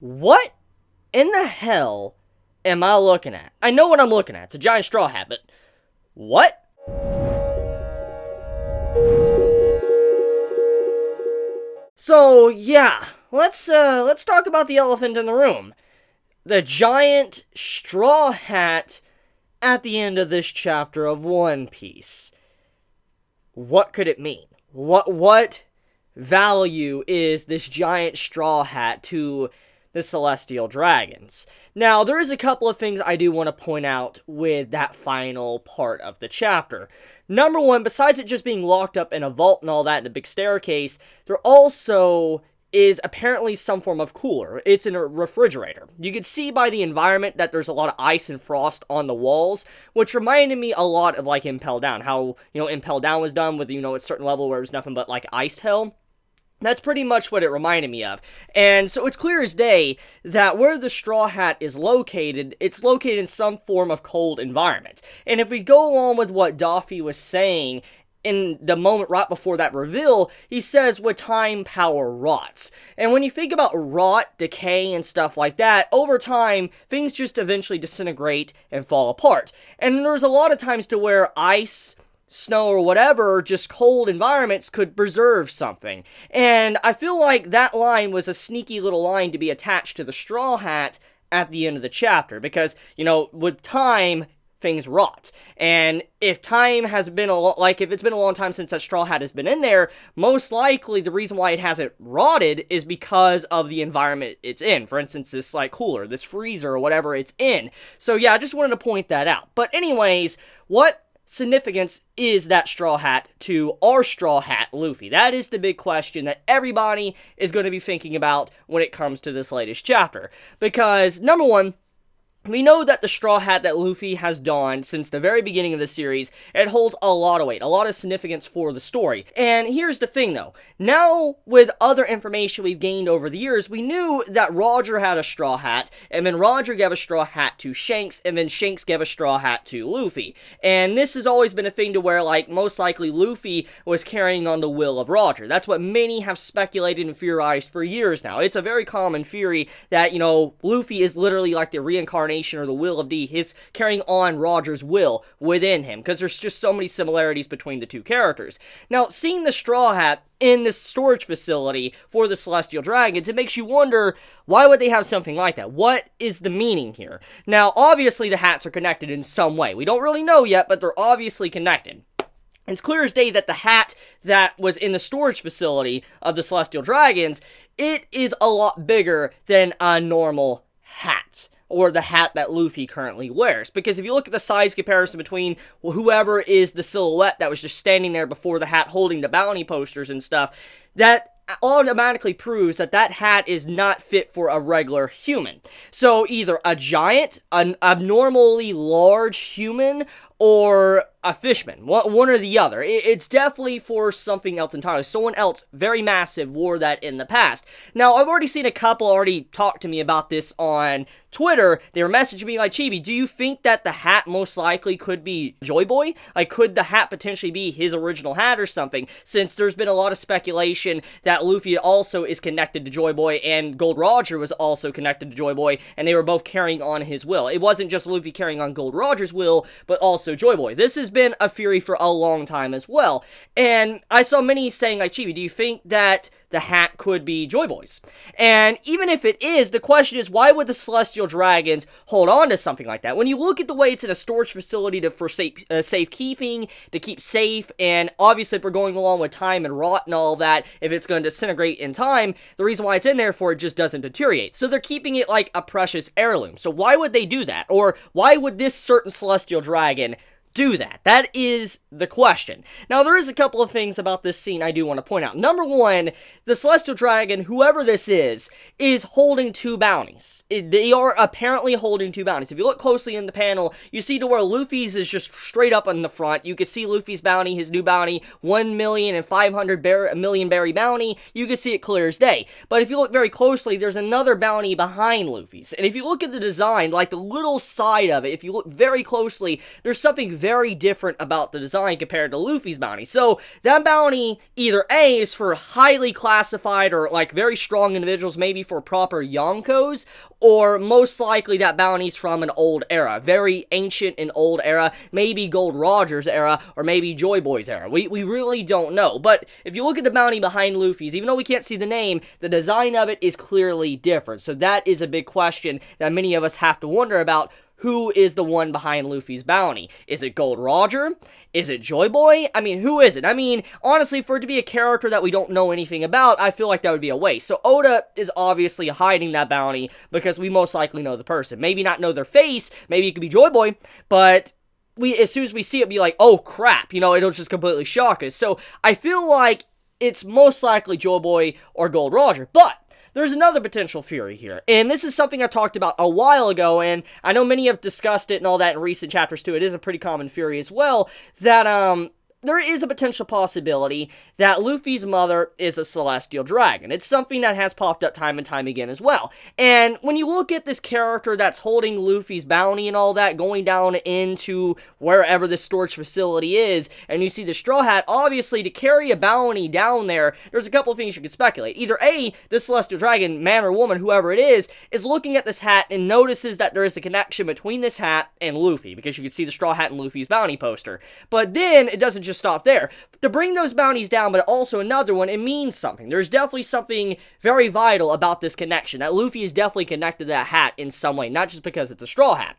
What in the hell am I looking at? I know what I'm looking at. It's a giant straw hat, but what? So, yeah, let's talk about the elephant in the room. The giant straw hat at the end of this chapter of One Piece. What could it mean? What value is this giant straw hat to the Celestial Dragons? Now, there is a couple of things I do want to point out with that final part of the chapter. Number one, besides it just being locked up in a vault and all that in a big staircase, there also is apparently some form of cooler. It's in a refrigerator. You can see by the environment that there's a lot of ice and frost on the walls, which reminded me a lot of like Impel Down. How, Impel Down was done with, a certain level where it was nothing but like ice hell. That's pretty much what it reminded me of. And so it's clear as day that where the Straw Hat is located, it's located in some form of cold environment. And if we go on with what Daffy was saying in the moment right before that reveal, he says, with time, power rots. And when you think about rot, decay, and stuff like that, over time, things just eventually disintegrate and fall apart. And there's a lot of times to where ice, snow, or whatever, just cold environments could preserve something. And I feel like that line was a sneaky little line to be attached to the Straw Hat at the end of the chapter, because, with time, things rot. And if time has been if it's been a long time since that Straw Hat has been in there, most likely the reason why it hasn't rotted is because of the environment it's in. For instance, this cooler, this freezer, or whatever it's in. So yeah, I just wanted to point that out. But anyways, what significance is that Straw Hat to our Straw Hat Luffy? That is the big question that everybody is going to be thinking about when it comes to this latest chapter. Because, number one, we know that the Straw Hat that Luffy has donned since the very beginning of the series, it holds a lot of weight, a lot of significance for the story. And here's the thing though, now with other information we've gained over the years, we knew that Roger had a Straw Hat, and then Roger gave a Straw Hat to Shanks, and then Shanks gave a Straw Hat to Luffy. And this has always been a thing to where, most likely Luffy was carrying on the will of Roger. That's what many have speculated and theorized for years now. It's a very common theory that, Luffy is literally like the reincarnation or the will of D, his carrying on Roger's will within him, because there's just so many similarities between the two characters. Now, seeing the Straw Hat in this storage facility for the Celestial Dragons, it makes you wonder, why would they have something like that? What is the meaning here? Now, obviously the hats are connected in some way. We don't really know yet, but they're obviously connected. It's clear as day that the hat that was in the storage facility of the Celestial Dragons, it is a lot bigger than a normal hat, or the hat that Luffy currently wears. Because if you look at the size comparison between whoever is the silhouette that was just standing there before the hat holding the bounty posters and stuff, that automatically proves that that hat is not fit for a regular human. So either a giant, an abnormally large human, or a fishman. One or the other. It's definitely for something else entirely. Someone else very massive wore that in the past. Now, I've already seen a couple already talk to me about this on Twitter. They were messaging me like, Chibi, do you think that the hat most likely could be Joy Boy? Could the hat potentially be his original hat or something? Since there's been a lot of speculation that Luffy also is connected to Joy Boy, and Gold Roger was also connected to Joy Boy, and they were both carrying on his will. It wasn't just Luffy carrying on Gold Roger's will, but also Joy Boy. This has been a theory for a long time as well. And I saw many saying, Chibi, do you think that the hat could be Joy Boy's? And even if it is, the question is, why would the Celestial Dragons hold on to something like that? When you look at the way it's in a storage facility for safekeeping, to keep safe, and obviously if we're going along with time and rot and all that, if it's going to disintegrate in time, the reason why it's in there for it just doesn't deteriorate. So they're keeping it like a precious heirloom. So why would they do that? Or why would this certain Celestial Dragon do that? That is the question. Now, there is a couple of things about this scene I do want to point out. Number one, the Celestial Dragon, whoever this is holding two bounties. They are apparently holding two bounties. If you look closely in the panel, you see to where Luffy's is just straight up in the front. You can see Luffy's bounty, his new bounty, 1,500,000 berry bounty. You can see it clear as day. But if you look very closely, there's another bounty behind Luffy's. And if you look at the design, like the little side of it, if you look very closely, there's something very different about the design compared to Luffy's bounty. So, that bounty either A, is for highly classified or, like, very strong individuals, maybe for proper Yonkos, or most likely that bounty's from an old era, very ancient and old era, maybe Gold Roger's era, or maybe Joy Boy's era. We really don't know, but if you look at the bounty behind Luffy's, even though we can't see the name, the design of it is clearly different, so that is a big question that many of us have to wonder about. Who is the one behind Luffy's bounty? Is it Gold Roger? Is it Joy Boy? I mean, who is it? I mean, honestly, for it to be a character that we don't know anything about, I feel like that would be a waste. So Oda is obviously hiding that bounty because we most likely know the person. Maybe not know their face, maybe it could be Joy Boy, but as soon as we see it, be like, oh crap, you know, it'll just completely shock us. So I feel like it's most likely Joy Boy or Gold Roger, but there's another potential theory here, and this is something I talked about a while ago, and I know many have discussed it and all that in recent chapters too. It is a pretty common theory as well, that, there is a potential possibility that Luffy's mother is a celestial dragon. It's something that has popped up time and time again as well. And when you look at this character that's holding Luffy's bounty and all that, going down into wherever this storage facility is, and you see the Straw Hat, obviously to carry a bounty down there, there's a couple of things you could speculate. Either A, this celestial dragon, man or woman, whoever it is looking at this hat and notices that there is a connection between this hat and Luffy, because you can see the Straw Hat and Luffy's bounty poster. But then, it doesn't just stop there. To bring those bounties down, but also another one, it means something. There's definitely something very vital about this connection, that Luffy is definitely connected to that hat in some way, not just because it's a straw hat.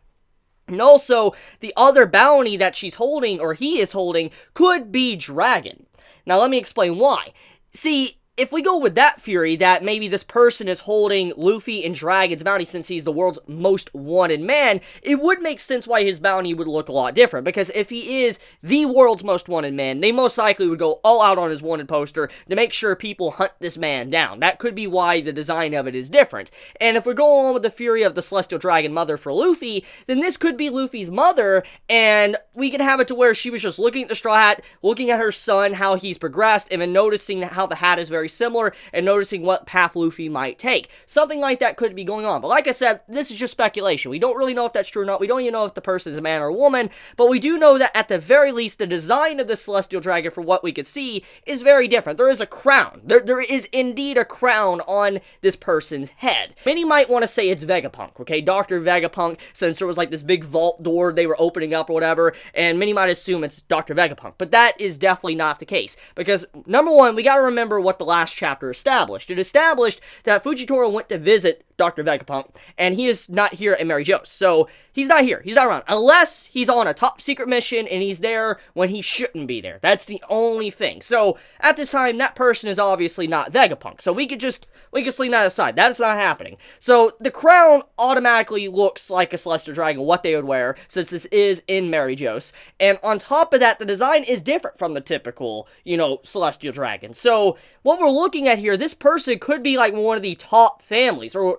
And also, the other bounty that she's holding, or he is holding, could be Dragon. Now, let me explain why. See, if we go with that theory, that maybe this person is holding Luffy and Dragon's bounty since he's the world's most wanted man, it would make sense why his bounty would look a lot different. Because if he is the world's most wanted man, they most likely would go all out on his wanted poster to make sure people hunt this man down. That could be why the design of it is different. And if we're going on with the theory of the Celestial Dragon mother for Luffy, then this could be Luffy's mother, and we could have it to where she was just looking at the Straw Hat, looking at her son, how he's progressed, and then noticing how the hat is very similar, and noticing what path Luffy might take. Something like that could be going on. But like I said, this is just speculation. We don't really know if that's true or not. We don't even know if the person is a man or a woman, but we do know that at the very least, the design of the Celestial Dragon, for what we could see, is very different. There is a crown. There is indeed a crown on this person's head. Many might want to say it's Vegapunk, okay? Dr. Vegapunk, since there was like this big vault door they were opening up or whatever, and many might assume it's Dr. Vegapunk. But that is definitely not the case, because number one, we gotta remember what the last chapter established. It established that Fujitora went to visit Dr. Vegapunk, and he is not here at Mary Jo's. So, he's not here. He's not around. Unless he's on a top secret mission, and he's there when he shouldn't be there. That's the only thing. So, at this time, that person is obviously not Vegapunk. So, we could sling that aside. That's not happening. So, the crown automatically looks like a Celestial Dragon, what they would wear, since this is in Mary Jo's. And on top of that, the design is different from the typical, Celestial Dragon. So, what we're looking at here, this person could be like one of the top families, or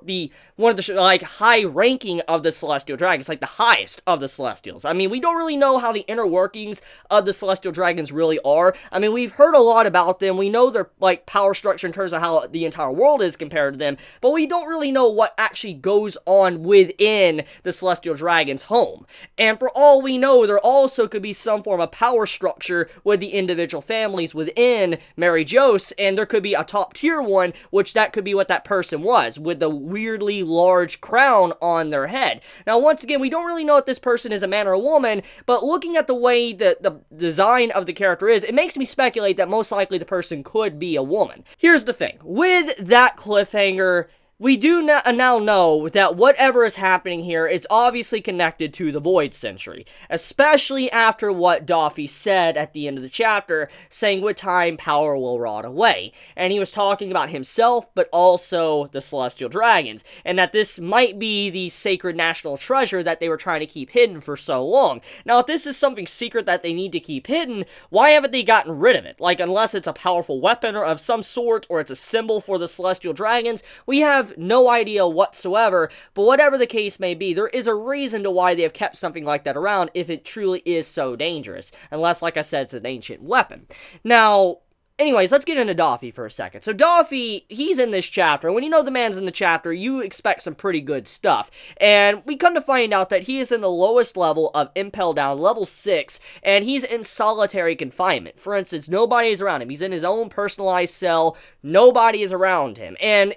one of the high ranking of the Celestial Dragons, like the highest of the Celestials. I mean, we don't really know how the inner workings of the Celestial Dragons really are. I mean, we've heard a lot about them. We know their power structure in terms of how the entire world is compared to them, but we don't really know what actually goes on within the Celestial Dragon's home. And for all we know, there also could be some form of power structure with the individual families within Mary Jo's, and there could be a top tier one, which that could be what that person was, with the weirdly large crown on their head. Now, once again, we don't really know if this person is a man or a woman, but looking at the way that the design of the character is, it makes me speculate that most likely the person could be a woman. Here's the thing. With that cliffhanger, we do now know that whatever is happening here, it's obviously connected to the Void Century, especially after what Doffy said at the end of the chapter, saying with time, power will rot away. And he was talking about himself, but also the Celestial Dragons, and that this might be the sacred national treasure that they were trying to keep hidden for so long. Now, if this is something secret that they need to keep hidden, why haven't they gotten rid of it? Like, unless it's a powerful weapon or of some sort, or it's a symbol for the Celestial Dragons, we have no idea whatsoever. But whatever the case may be, there is a reason to why they have kept something like that around if it truly is so dangerous. Unless, like I said, it's an ancient weapon. Now, anyways, let's get into Doffy for a second. So Doffy, he's in this chapter, and when you know the man's in the chapter, you expect some pretty good stuff. And we come to find out that he is in the lowest level of Impel Down, level 6, and he's in solitary confinement. For instance, nobody is around him. He's in his own personalized cell. Nobody is around him. And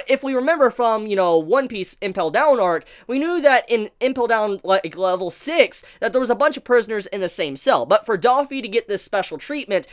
if we remember from, One Piece Impel Down arc, we knew that in Impel Down, like, level 6, that there was a bunch of prisoners in the same cell. But for Doffy to get this special treatment,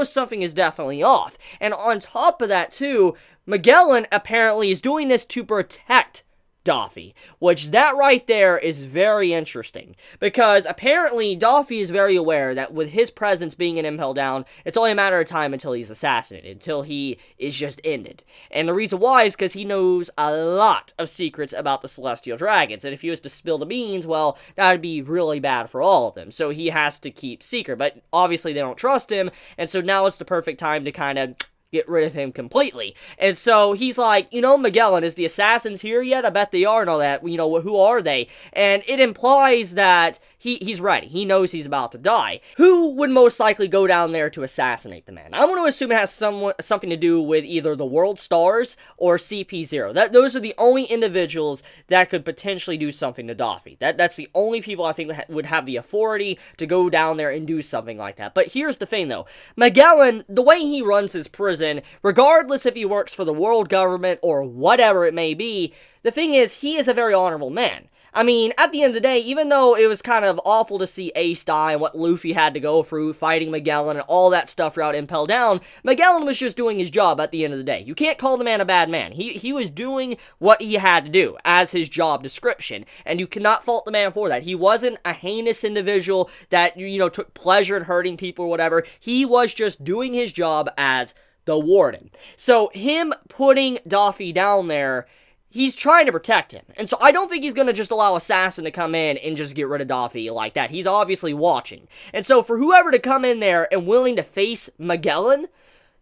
something is definitely off. And on top of that, too, Magellan apparently is doing this to protect Doffy, which that right there is very interesting, because apparently Doffy is very aware that with his presence being in Impel Down, it's only a matter of time until he's assassinated, until he is just ended. And the reason why is because he knows a lot of secrets about the Celestial Dragons, and if he was to spill the beans, well, that would be really bad for all of them, so he has to keep secret, but obviously they don't trust him, and so now it's the perfect time to kind of get rid of him completely. And so he's like, Magellan, is the assassins here yet? I bet they are and all that. Who are they? And it implies that he's ready. He knows he's about to die. Who would most likely go down there to assassinate the man? I'm going to assume it has something to do with either the World Stars or CP0. Those are the only individuals that could potentially do something to Doffy. That's the only people I think would have the authority to go down there and do something like that. But here's the thing, though. Magellan, the way he runs his prison, regardless if he works for the world government or whatever it may be, the thing is, he is a very honorable man. I mean, at the end of the day, even though it was kind of awful to see Ace die and what Luffy had to go through fighting Magellan and all that stuff throughout Impel Down, Magellan was just doing his job at the end of the day. You can't call the man a bad man. He was doing what he had to do as his job description, and you cannot fault the man for that. He wasn't a heinous individual that, took pleasure in hurting people or whatever. He was just doing his job as the warden. So him putting Doffy down there, he's trying to protect him. And so I don't think he's going to just allow Assassin to come in and just get rid of Doffy like that. He's obviously watching. And so for whoever to come in there and willing to face Magellan,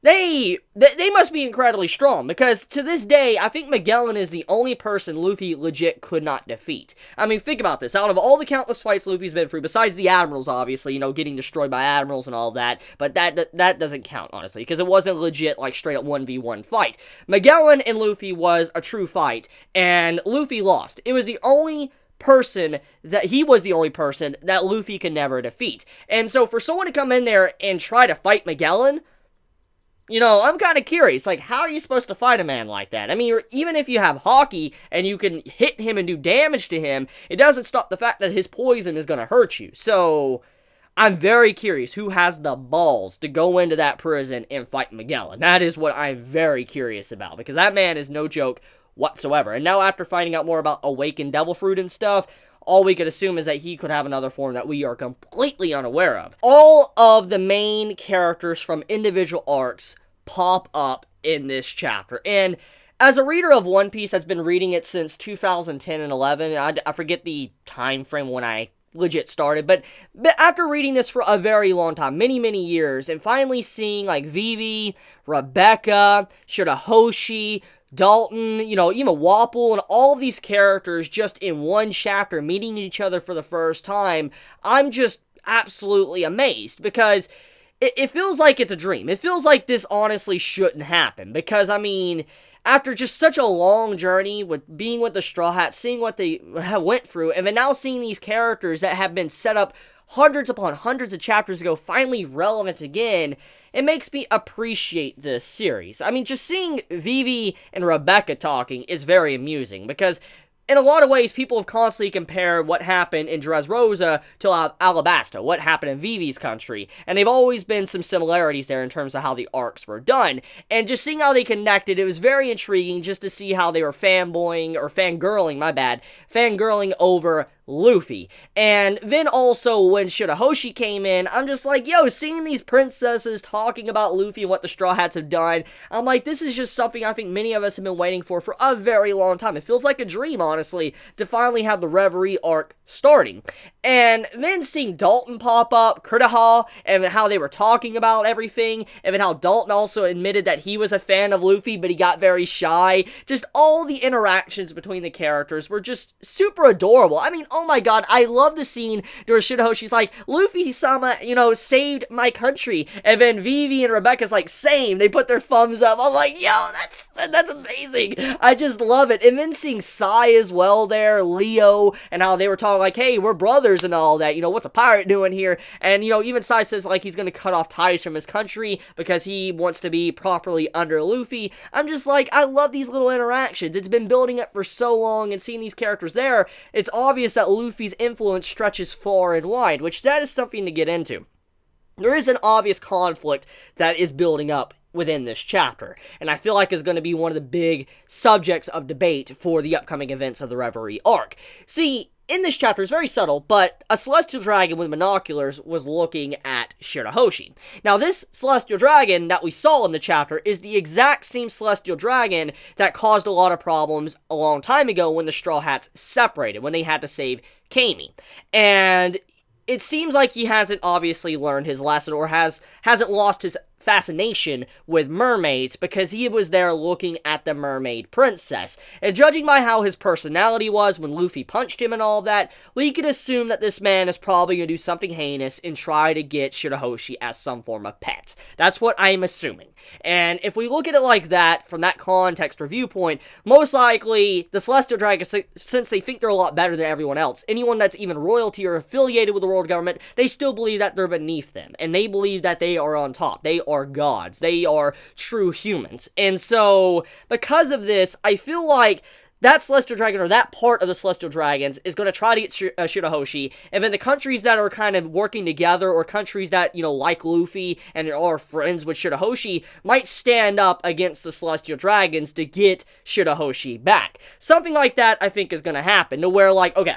they must be incredibly strong, because to this day, I think Magellan is the only person Luffy legit could not defeat. I mean, think about this. Out of all the countless fights Luffy's been through, besides the Admirals, obviously, getting destroyed by Admirals and all of that, but that doesn't count, honestly, because it wasn't legit, like, straight up 1v1 fight. Magellan and Luffy was a true fight, and Luffy lost. It was the only person that Luffy could never defeat. And so for someone to come in there and try to fight Magellan, I'm kind of curious, like, how are you supposed to fight a man like that? I mean, even if you have Haki and you can hit him and do damage to him, it doesn't stop the fact that his poison is going to hurt you. So, I'm very curious who has the balls to go into that prison and fight Magellan. That is what I'm very curious about, because that man is no joke whatsoever. And now after finding out more about Awakened Devil Fruit and stuff, all we could assume is that he could have another form that we are completely unaware of. All of the main characters from individual arcs pop up in this chapter. And as a reader of One Piece that's been reading it since 2010 and 11, I forget the time frame when I legit started, but after reading this for a very long time, many years, and finally seeing like Vivi, Rebecca, Shirahoshi, Dalton, even Wapol, and all of these characters just in one chapter meeting each other for the first time, I'm just absolutely amazed, because it feels like it's a dream. It feels like this honestly shouldn't happen, because, I mean, after just such a long journey with being with the Straw Hats, seeing what they went through, and then now seeing these characters that have been set up hundreds upon hundreds of chapters ago finally relevant again, it makes me appreciate this series. I mean, just seeing Vivi and Rebecca talking is very amusing, because in a lot of ways, people have constantly compared what happened in Dressrosa to Alabasta, what happened in Vivi's country, and they've always been some similarities there in terms of how the arcs were done, and just seeing how they connected, it was very intriguing just to see how they were fangirling over Luffy. And then also when Shirahoshi came in, I'm just like, seeing these princesses talking about Luffy and what the Straw Hats have done, I'm like, this is just something I think many of us have been waiting for a very long time. It feels like a dream, honestly, to finally have the Reverie arc starting. And then seeing Dalton pop up, Kritaha, and how they were talking about everything, and then how Dalton also admitted that he was a fan of Luffy, but he got very shy. Just all the interactions between the characters were just super adorable. I mean, oh my god, I love the scene where Shirahoshi's like, Luffy-sama, saved my country. And then Vivi and Rebecca's like, same. They put their thumbs up. I'm like, yo, that's amazing. I just love it. And then seeing Sai as well there, Leo, and how they were talking like, hey, we're brothers and all that. What's a pirate doing here? And, even Sai says like he's going to cut off ties from his country because he wants to be properly under Luffy. I'm just like, I love these little interactions. It's been building up for so long, and seeing these characters there, it's obvious that Luffy's influence stretches far and wide, which that is something to get into. There is an obvious conflict that is building up within this chapter, and I feel like is going to be one of the big subjects of debate for the upcoming events of the Reverie arc. See, in this chapter, it's very subtle, but a celestial dragon with binoculars was looking at Shirahoshi. Now, this celestial dragon that we saw in the chapter is the exact same celestial dragon that caused a lot of problems a long time ago when the Straw Hats separated, when they had to save Kami. And it seems like he hasn't obviously learned his lesson, or hasn't lost his fascination with mermaids, because he was there looking at the mermaid princess. And judging by how his personality was when Luffy punched him and all that, we could assume that this man is probably going to do something heinous and try to get Shirahoshi as some form of pet. That's what I'm assuming. And if we look at it like that, from that context or viewpoint, most likely the Celestial Dragons, since they think they're a lot better than everyone else, anyone that's even royalty or affiliated with the world government, they still believe that they're beneath them, and they believe that they are on top. They are gods. They are true humans. And so, because of this, I feel like that Celestial Dragon, or that part of the Celestial Dragons, is going to try to get Shirahoshi, and then the countries that are kind of working together, or countries that, like Luffy and are friends with Shirahoshi, might stand up against the Celestial Dragons to get Shirahoshi back. Something like that, I think, is going to happen, to where, like, okay,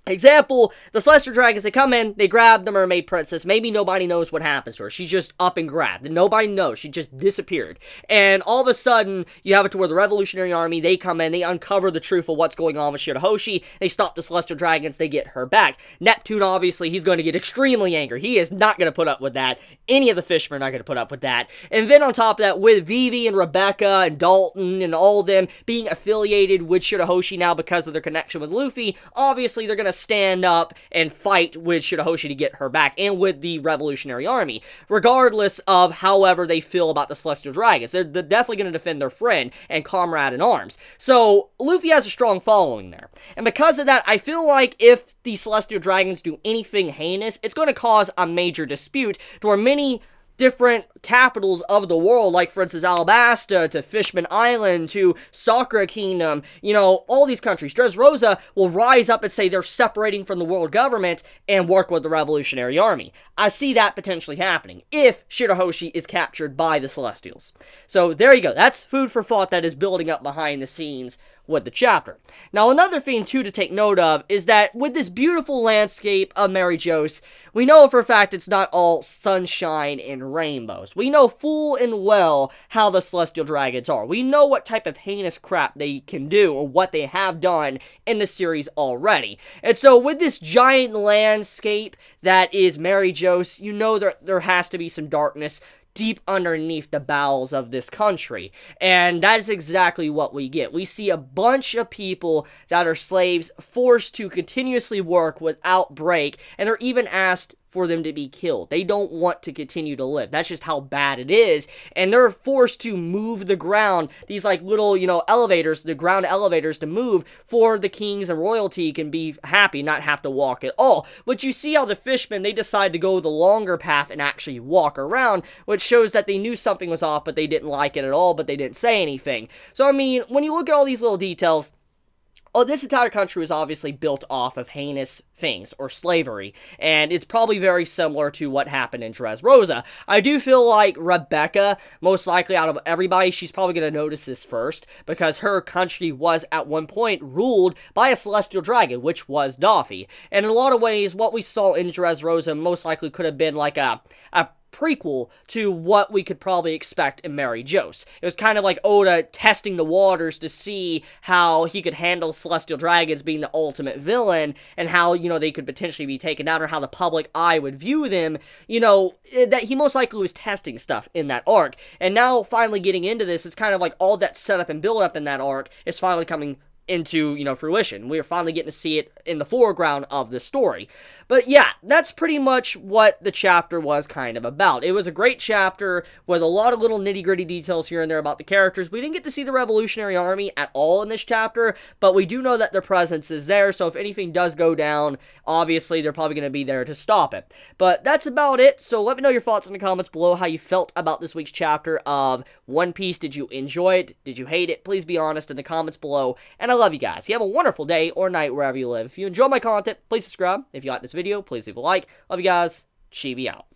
example, the Celestial Dragons, they come in, they grab the mermaid princess, maybe nobody knows what happens to her, she's just up and grabbed, and nobody knows, she just disappeared, and all of a sudden, you have it to where the Revolutionary Army, they come in, they uncover the truth of what's going on with Shirahoshi, they stop the Celestial Dragons, they get her back. Neptune, obviously, he's going to get extremely angry, he is not going to put up with that, any of the fishermen are not going to put up with that, and then on top of that, with Vivi and Rebecca and Dalton and all of them being affiliated with Shirahoshi now because of their connection with Luffy, obviously, they're going to stand up and fight with Shirahoshi to get her back, and with the Revolutionary Army, regardless of however they feel about the Celestial Dragons. They're definitely going to defend their friend and comrade in arms. So, Luffy has a strong following there. And because of that, I feel like if the Celestial Dragons do anything heinous, it's going to cause a major dispute to where many different capitals of the world, like for instance Alabasta to Fishman Island to Sakura Kingdom, all these countries, Dressrosa will rise up and say they're separating from the world government and work with the Revolutionary Army. I see that potentially happening if Shirahoshi is captured by the Celestials. So there you go, that's food for thought that is building up behind the scenes with the chapter. Now, another thing, too, to take note of is that with this beautiful landscape of Mary Jose, we know for a fact it's not all sunshine and rainbows. We know full and well how the Celestial Dragons are. We know what type of heinous crap they can do, or what they have done in the series already. And so, with this giant landscape that is Mary Jose, you know there has to be some darkness deep underneath the bowels of this country. And that is exactly what we get. We see a bunch of people that are slaves forced to continuously work without break, and are even asked for them to be killed. They don't want to continue to live. That's just how bad it is. And they're forced to move the ground, these like little, elevators, the ground elevators to move, for the kings and royalty can be happy, not have to walk at all. But you see how the fishmen, they decide to go the longer path and actually walk around, which shows that they knew something was off, but they didn't like it at all, but they didn't say anything. So, I mean, when you look at all these little details, this entire country was obviously built off of heinous things, or slavery, and it's probably very similar to what happened in Dressrosa. I do feel like Rebecca, most likely out of everybody, she's probably going to notice this first, because her country was at one point ruled by a Celestial Dragon, which was Daffy. And in a lot of ways, what we saw in Dressrosa most likely could have been like a prequel to what we could probably expect in Mary Jose. It was kind of like Oda testing the waters to see how he could handle Celestial Dragons being the ultimate villain, and how, they could potentially be taken down, or how the public eye would view them, that he most likely was testing stuff in that arc. And now, finally getting into this, it's kind of like all that setup and build up in that arc is finally coming into, fruition. We're finally getting to see it in the foreground of the story. But yeah, that's pretty much what the chapter was kind of about. It was a great chapter with a lot of little nitty-gritty details here and there about the characters. We didn't get to see the Revolutionary Army at all in this chapter, but we do know that their presence is there, so if anything does go down, obviously they're probably going to be there to stop it. But that's about it, so let me know your thoughts in the comments below, how you felt about this week's chapter of One Piece. Did you enjoy it? Did you hate it? Please be honest in the comments below, and I love you guys. You have a wonderful day or night wherever you live. If you enjoy my content, please subscribe. If you like this video, please leave a like. Love you guys. Chibi out.